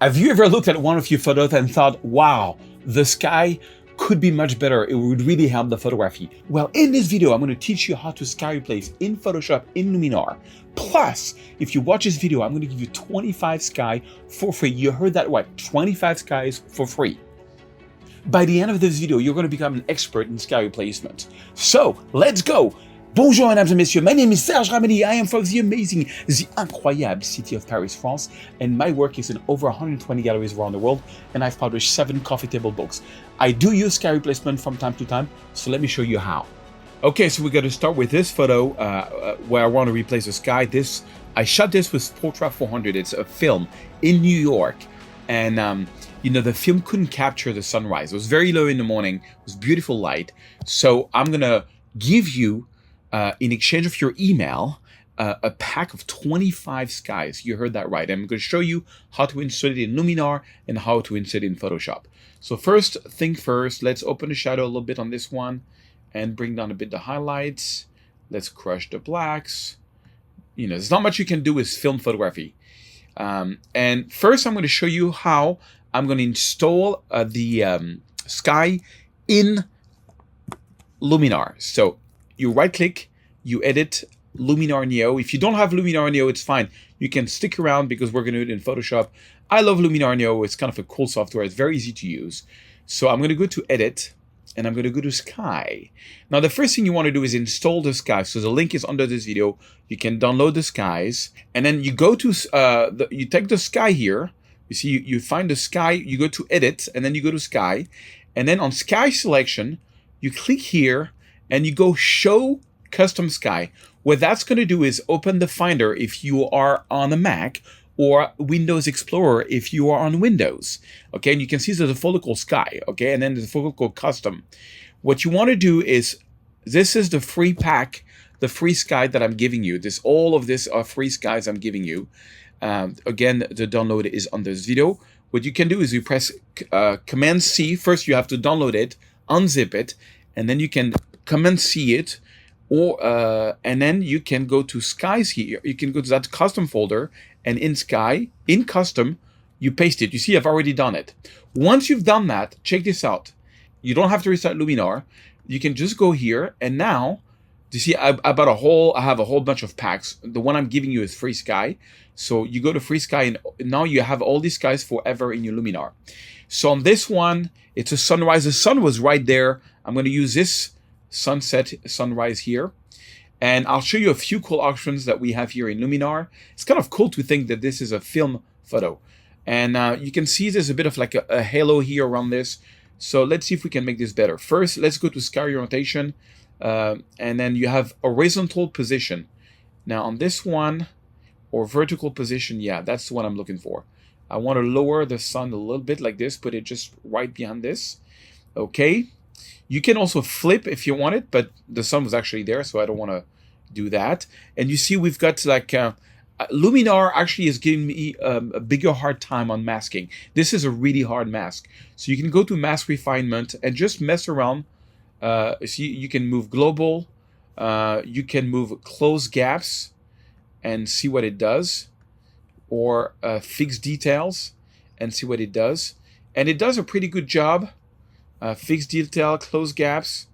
Have you ever looked at one of your photos and thought, wow, the sky could be much better, it would really help the photography? Well, in this video, I'm going to teach you how to sky replace in Photoshop in Luminar. Plus, if you watch this video, I'm going to give you 25 sky for free. You heard that right, 25 skies for free. By the end of this video, you're going to become an expert in sky replacement. So, let's go! Bonjour mesdames et messieurs, my name is Serge Ramelli. I am from the amazing, the incroyable city of Paris, France, and my work is in over 120 galleries around the world, and I've published 7 coffee table books. I do use sky replacement from time to time, so let me show you how. Okay, so we're going to start with this photo where I want to replace the sky. I shot this with Portra 400. It's a film in New York, and you know, the film couldn't capture the sunrise. It was very low in the morning. It was beautiful light. So I'm going to give you, in exchange of your email, a pack of 25 skies. You heard that right. I'm going to show you how to insert it in Luminar and how to insert it in Photoshop. So first thing first, let's open the shadow a little bit on this one and bring down a bit the highlights. Let's crush the blacks. You know, there's not much you can do with film photography. And first I'm going to show you how I'm going to install the sky in Luminar. So you right click, you edit Luminar Neo. If you don't have Luminar Neo, it's fine. You can stick around because we're going to do it in Photoshop. I love Luminar Neo. It's kind of a cool software. It's very easy to use. So I'm going to go to edit and I'm going to go to sky. Now the first thing you want to do is install the sky. So the link is under this video. You can download the skies and then you go to, you take the sky here. You see, you find the sky, you go to edit and then you go to sky. And then on sky selection, you click here and you go show custom sky. What that's going to do is open the Finder if you are on a Mac or Windows Explorer if you are on Windows. Okay, and you can see the default called sky. Okay, and then the default called custom. What you want to do is, this is the free pack, the free sky that I'm giving you. All of this are free skies I'm giving you. Again, the download is under this video. What you can do is you press Command C. First, you have to download it, unzip it, and then you can Command C it, or and then you can go to skies here. You can go to that custom folder, and in sky, in custom, you paste it. You see, I've already done it. Once you've done that, check this out. You don't have to restart Luminar. You can just go here, and now, you see, I have a whole bunch of packs. The one I'm giving you is free sky. So you go to free sky, and now you have all these skies forever in your Luminar. So on this one, it's a sunrise. The sun was right there. I'm going to use this sunset, sunrise here. And I'll show you a few cool options that we have here in Luminar. It's kind of cool to think that this is a film photo. And you can see there's a bit of like a halo here around this. So let's see if we can make this better. First, let's go to sky orientation. And then you have horizontal position. Now on this one, or vertical position, yeah, that's the one I'm looking for. I want to lower the sun a little bit like this, put it just right behind this. Okay. You can also flip if you want it, but the sun was actually there, so I don't want to do that. And you see we've got like, Luminar actually is giving me a bigger hard time on masking. This is a really hard mask. So you can go to mask refinement and just mess around. See, you can move global, you can move close gaps and see what it does, or fix details and see what it does. And it does a pretty good job. Fix detail, close gaps.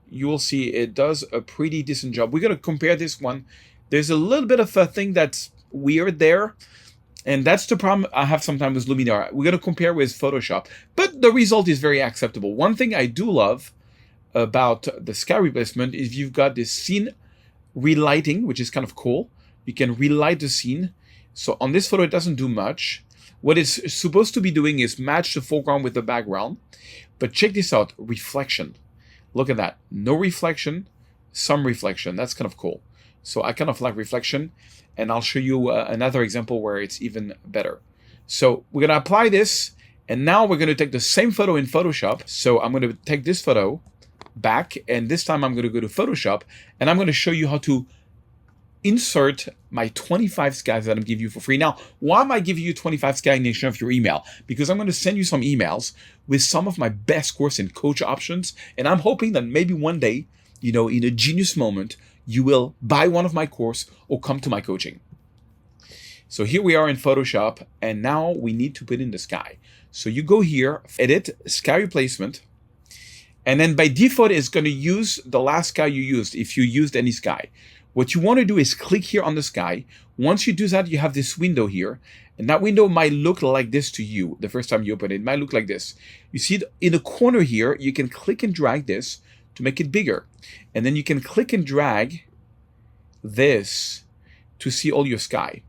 You will see it does a pretty decent job. We're going to compare this one. There's a little bit of a thing that's weird there. And that's the problem I have sometimes with Luminar. We're going to compare with Photoshop. But the result is very acceptable. One thing I do love about the sky replacement is you've got this scene relighting, which is kind of cool. You can relight the scene. So on this photo, it doesn't do much. What it's supposed to be doing is match the foreground with the background. But check this out, reflection. Look at that. No reflection, some reflection. That's kind of cool. So I kind of like reflection. And I'll show you another example where it's even better. So we're going to apply this. And now we're going to take the same photo in Photoshop. So I'm going to take this photo back. And this time I'm going to go to Photoshop. And I'm going to show you how to insert my 25 skies that I'm giving you for free. Now, why am I giving you 25 skies in exchange of your email? Because I'm going to send you some emails with some of my best course and coach options. And I'm hoping that maybe one day, you know, in a genius moment, you will buy one of my course or come to my coaching. So here we are in Photoshop, and now we need to put in the sky. So you go here, edit, sky replacement, and then by default, it's going to use the last sky you used if you used any sky. What you want to do is click here on the sky. Once you do that, you have this window here, and that window might look like this to you the first time you open it. It might look like this. You see in the corner here, you can click and drag this to make it bigger. And then you can click and drag this to see all your sky.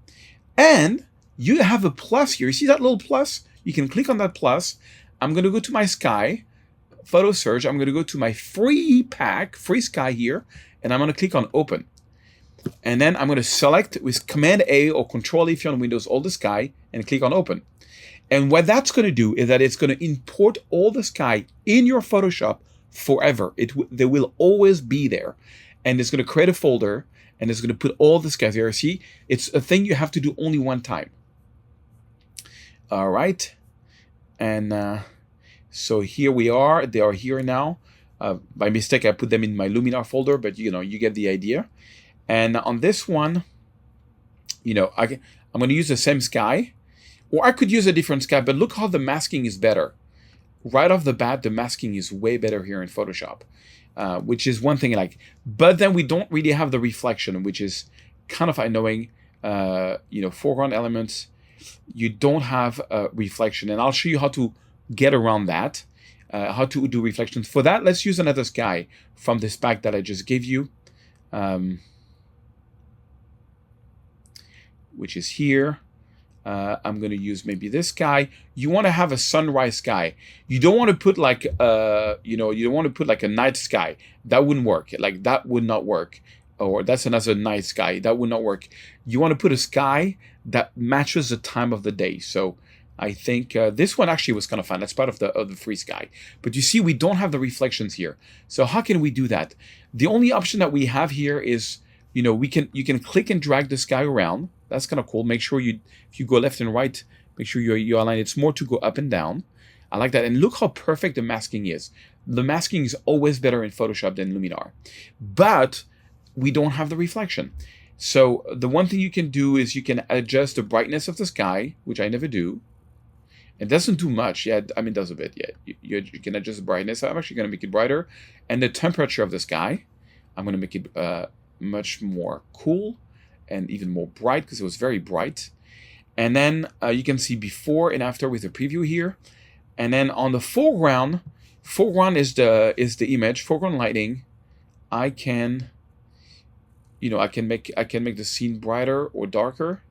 And you have a plus here. You see that little plus? You can click on that plus. I'm going to go to my sky, photo search. I'm going to go to my free pack, free sky here, and I'm going to click on open. And then I'm going to select with Command A or Control A if you're on Windows all the sky and click on open. And what that's going to do is that it's going to import all the sky in your Photoshop forever. They will always be there. And it's going to create a folder, and it's going to put all the skies there. See, it's a thing you have to do only one time. All right. And so here we are. They are here now. By mistake, I put them in my Luminar folder, but you know, you get the idea. And on this one, you know, I'm going to use the same sky, or I could use a different sky, but look how the masking is better. Right off the bat, the masking is way better here in Photoshop, which is one thing I like. But then we don't really have the reflection, which is kind of annoying. You know, foreground elements, you don't have a reflection. And I'll show you how to get around that, how to do reflections. For that, let's use another sky from this pack that I just gave you. Which is here. I'm going to use maybe this sky. You want to have a sunrise sky. You don't want to put like, you know, you don't want to put like a night sky. That wouldn't work. Like that would not work. Or that's another night sky. That would not work. You want to put a sky that matches the time of the day. So I think this one actually was kind of fun. That's part of the free sky. But you see, we don't have the reflections here. So how can we do that? The only option that we have here is, you know, you can click and drag the sky around. That's kind of cool. Make sure if you go left and right, make sure you align. It's more to go up and down. I like that. And look how perfect the masking is. The masking is always better in Photoshop than Luminar. But we don't have the reflection. So the one thing you can do is you can adjust the brightness of the sky, which I never do. It doesn't do much. Yeah, I mean, it does a bit. Yeah, you can adjust the brightness. I'm actually going to make it brighter. And the temperature of the sky, I'm going to make it much more cool and even more bright because it was very bright. And then you can see before and after with the preview here. And then on the foreground is the image, foreground lighting. I can, you know, I can make the scene brighter or darker.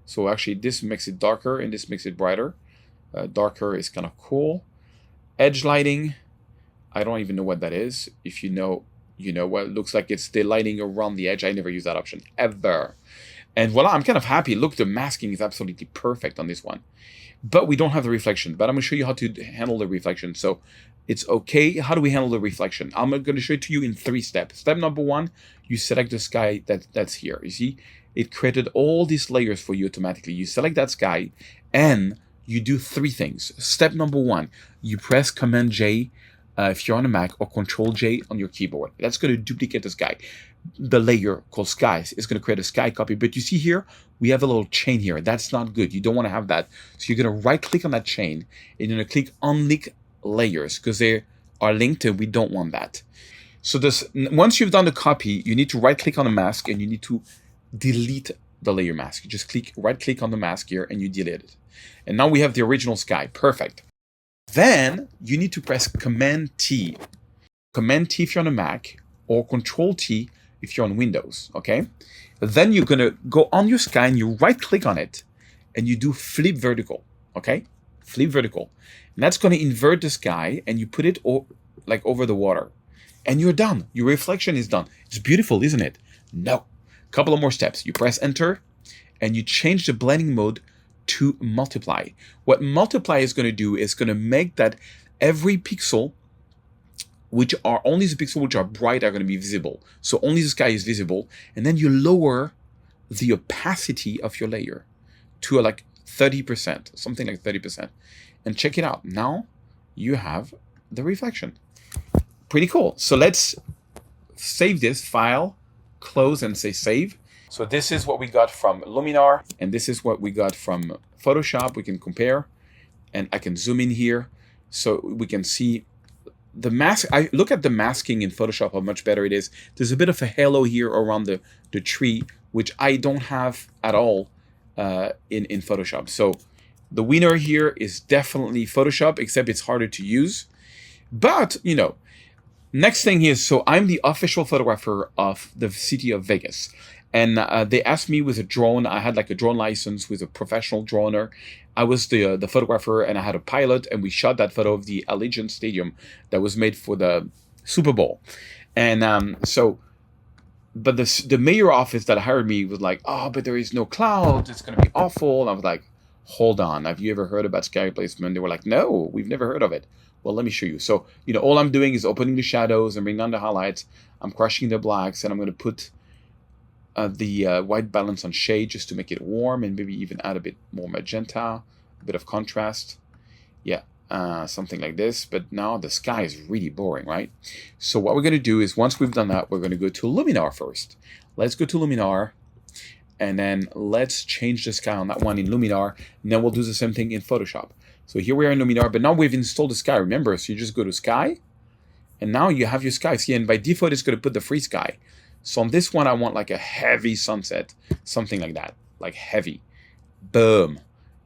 So actually this makes it darker and this makes it brighter. Darker is kind of cool. Edge lighting, I don't even know what that is. If you know, you know what, it looks like it's the lighting around the edge. I never use that option ever. And voila, I'm kind of happy. Look, the masking is absolutely perfect on this one. But we don't have the reflection. But I'm going to show you how to handle the reflection. So it's okay. How do we handle the reflection? I'm going to show it to you in 3 steps. Step number 1, you select the sky that's here. You see, it created all these layers for you automatically. You select that sky and you do 3 things. Step number 1, you press Command J if you're on a Mac, or Control J on your keyboard. That's going to duplicate the sky. The layer called skies is going to create a sky copy. But you see here, we have a little chain here. That's not good. You don't want to have that. So you're going to right click on that chain and you're going to click unlink layers because they are linked and we don't want that. So this, once you've done the copy, you need to right click on the mask and you need to delete the layer mask. You just right click on the mask here and you delete it. And now we have the original sky. Perfect. Then you need to press Command T. Command T if you're on a Mac, or Control T if you're on Windows, okay? Then you're gonna go on your sky and you right click on it and you do flip vertical, okay? Flip vertical. And that's gonna invert the sky and you put it like over the water. And you're done. Your reflection is done. It's beautiful, isn't it? No. Couple of more steps. You press Enter and you change the blending mode to multiply. What multiply is going to do is going to make that every pixel, which are only the pixels which are bright, are going to be visible. So only the sky is visible. And then you lower the opacity of your layer to like 30%, something like 30%. And check it out. Now you have the reflection. Pretty cool. So let's save this file, close and say save. So this is what we got from Luminar, and this is what we got from Photoshop. We can compare, and I can zoom in here so we can see the mask. I look at the masking in Photoshop, how much better it is. There's a bit of a halo here around the tree, which I don't have at all in Photoshop. So the winner here is definitely Photoshop, except it's harder to use. But, you know, next thing is, so I'm the official photographer of the city of Vegas. And they asked me with a drone. I had like a drone license with a professional droner. I was the photographer, and I had a pilot, and we shot that photo of the Allegiant Stadium that was made for the Super Bowl. And but the mayor office that hired me was like, oh, but there is no clouds. It's going to be awful. And I was like, hold on. Have you ever heard about sky placement? They were like, no, we've never heard of it. Well, let me show you. So, you know, all I'm doing is opening the shadows and bringing on the highlights. I'm crushing the blacks, and I'm going to put the white balance on shade just to make it warm, and maybe even add a bit more magenta, a bit of contrast. Yeah, something like this. But now the sky is really boring, right? So what we're going to do is, once we've done that, we're going to go to Luminar first. Let's go to Luminar, and then let's change the sky on that one in Luminar, and then we'll do the same thing in Photoshop. So here we are in Luminar, but now we've installed the sky, remember? So you just go to sky, and now you have your sky. See, and by default, it's going to put the free sky. So on this one, I want like a heavy sunset, something like that, like heavy. Boom.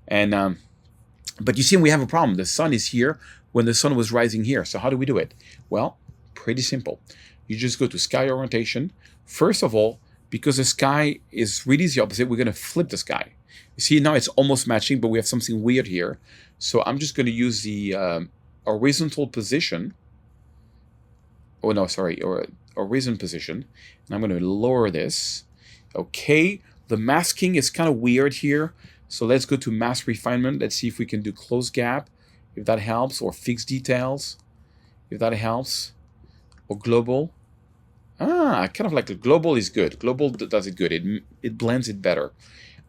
And, but you see, we have a problem. The sun is here when the sun was rising here. So how do we do it? Well, pretty simple. You just go to sky orientation. First of all, because the sky is really the opposite, we're going to flip the sky. You see, now it's almost matching, but we have something weird here. So I'm just going to use the horizontal position. Oh, no, sorry, or horizon position. And I'm going to lower this. Okay, the masking is kind of weird here. So let's go to mask refinement. Let's see if we can do close gap, if that helps, or fixed details, if that helps, or global. I kind of like the global is good. Global does it good. It blends it better.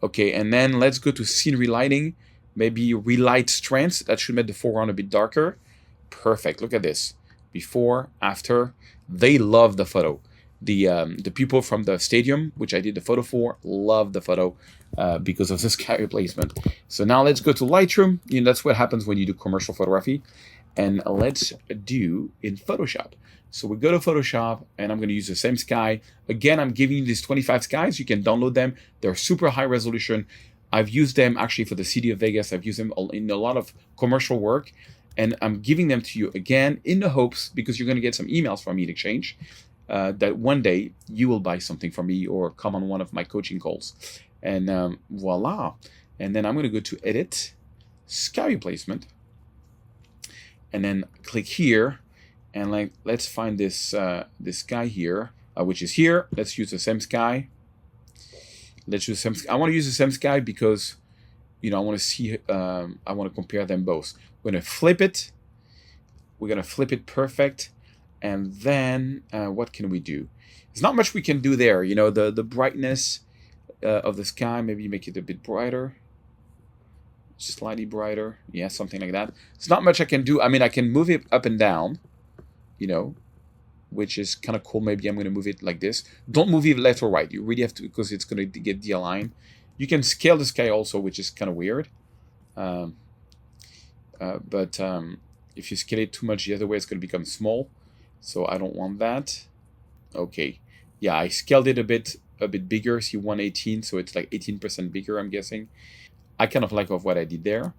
Okay, and then let's go to scene relighting. Maybe relight strengths. That should make the foreground a bit darker. Perfect. Look at this. Before, after. They love the photo. The people from the stadium, which I did the photo for, love the photo because of the sky replacement. So now let's go to Lightroom. You know, that's what happens when you do commercial photography. And let's do in Photoshop. So we go to Photoshop, and I'm going to use the same sky. Again, I'm giving you these 25 skies. You can download them. They're super high resolution. I've used them actually for the city of Vegas. I've used them in a lot of commercial work. And I'm giving them to you again in the hopes, because you're going to get some emails from me in exchange, that one day you will buy something from me or come on one of my coaching calls. And voila. And then I'm going to go to Edit, Sky Replacement, and then click here. And like, let's find this this sky here, which is here. Let's use the same sky. Let's use the same. I want to use the same sky because, you know, I want to see. I want to compare them both. We're gonna flip it. We're gonna flip it perfect, and then what can we do? There's not much we can do there. You know, the brightness of the sky. Maybe make it a bit brighter, just slightly brighter. Yeah, something like that. There's not much I can do. I mean, I can move it up and down. You know, which is kind of cool. Maybe I'm gonna move it like this. Don't move it left or right. You really have to, because it's gonna get de-aligned. You can scale the sky also, which is kind of weird. But if you scale it too much the other way, it's going to become small. So I don't want that. Okay. Yeah, I scaled it a bit bigger. See, 118, so it's like 18% bigger, I'm guessing. I kind of like of what I did there.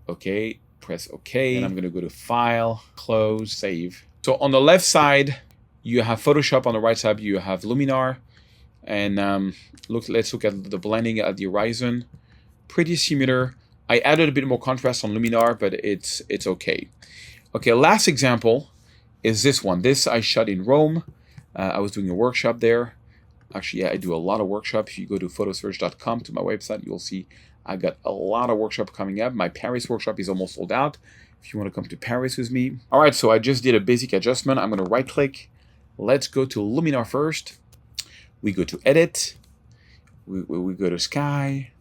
Okay, press OK. And I'm going to go to File, Close, Save. So on the left side, you have Photoshop. On the right side, you have Luminar. And let's look at the blending at the horizon. Pretty similar. I added a bit more contrast on Luminar, but it's okay. Okay, last example is this one. This I shot in Rome. I was doing a workshop there. Actually, yeah, I do a lot of workshops. If you go to photoserge.com, to my website, you'll see I got a lot of workshops coming up. My Paris workshop is almost sold out. If you want to come to Paris with me. All right, so I just did a basic adjustment. I'm going to right-click. Let's go to Luminar first. We go to Edit. We go to Sky.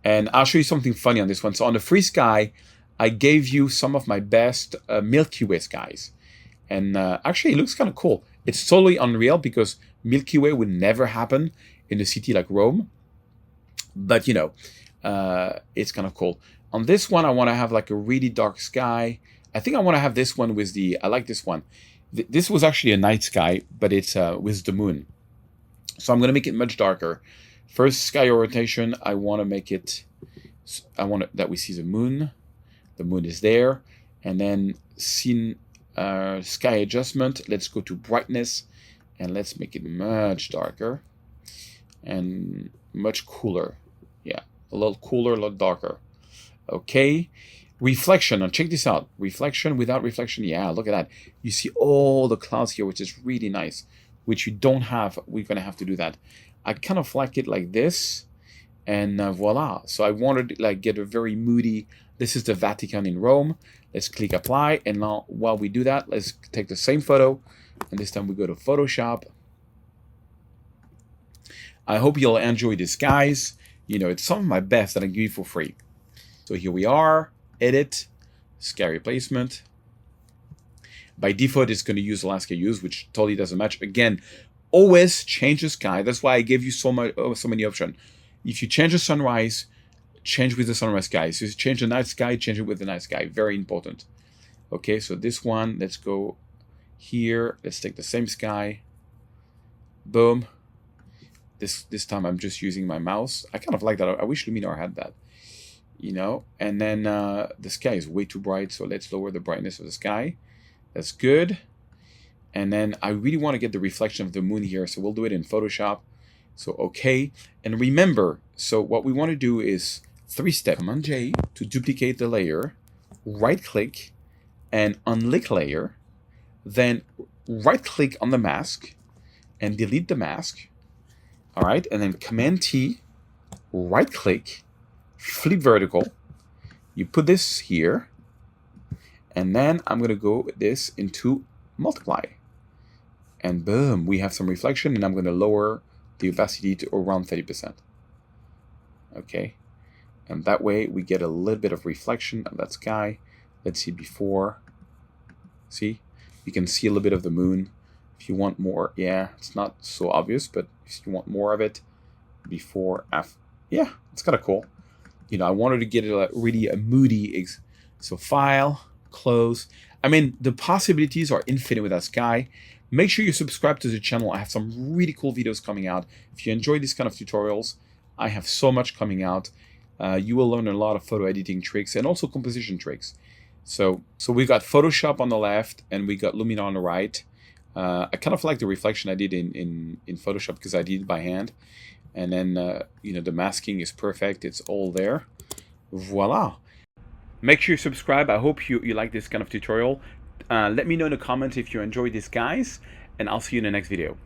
And I'll show you something funny on this one. So on the free sky, I gave you some of my best Milky Way skies. And actually, it looks kind of cool. It's totally unreal because Milky Way would never happen in a city like Rome, but you know, it's kind of cool. On this one, I want to have like a really dark sky. I think I want to have this one with I like this one. This was actually a night sky, but it's with the moon. So I'm going to make it much darker. First, sky orientation, I want to make it, that we see the moon. The moon is there. And then scene, sky adjustment, let's go to brightness, and let's make it much darker and much cooler. Yeah, a little cooler, a little darker. Okay. Reflection, and check this out. Reflection without reflection. Yeah, look at that. You see all the clouds here, which is really nice, which you don't have. We're going to have to do that. I kind of like it like this, and voila. So I wanted to like get a very moody, this is the Vatican in Rome. Let's click apply, and now while we do that, let's take the same photo, and this time we go to Photoshop. I hope you'll enjoy this, guys. You know, it's some of my best that I give you for free. So here we are. Edit, sky replacement. By default, it's going to use the last sky used, which totally doesn't match. Again, always change the sky. That's why I gave you so many options. If you change the sunrise, change with the sunrise sky. So you change the night sky, change it with the night sky. Very important. Okay, so this one, let's go here. Let's take the same sky. Boom. This time I'm just using my mouse. I kind of like that. I wish Luminar had that. You know, and then the sky is way too bright, so let's lower the brightness of the sky. That's good. And then I really want to get the reflection of the moon here, so we'll do it in Photoshop. So okay, and remember, so what we want to do is 3-step. Command J to duplicate the layer, right click and unlink layer, then right click on the mask and delete the mask. All right, and then Command T, right click, flip vertical. You put this here, and then I'm going to go with this into multiply. And boom, we have some reflection, and I'm going to lower the opacity to around 30%. Okay, and that way we get a little bit of reflection of that sky. Let's see before. See, you can see a little bit of the moon. If you want more, yeah, it's not so obvious, but if you want more of it, before, after, yeah, it's kind of cool. You know, I wanted to get it really a moody. So file, close. I mean, the possibilities are infinite with that sky. Make sure you subscribe to the channel. I have some really cool videos coming out. If you enjoy these kind of tutorials, I have so much coming out. You will learn a lot of photo editing tricks and also composition tricks. So we've got Photoshop on the left and we got Luminar on the right. I kind of like the reflection I did in Photoshop because I did it by hand. And then, you know, the masking is perfect. It's all there. Voila. Make sure you subscribe. I hope you like this kind of tutorial. Let me know in the comments if you enjoyed this, guys. And I'll see you in the next video.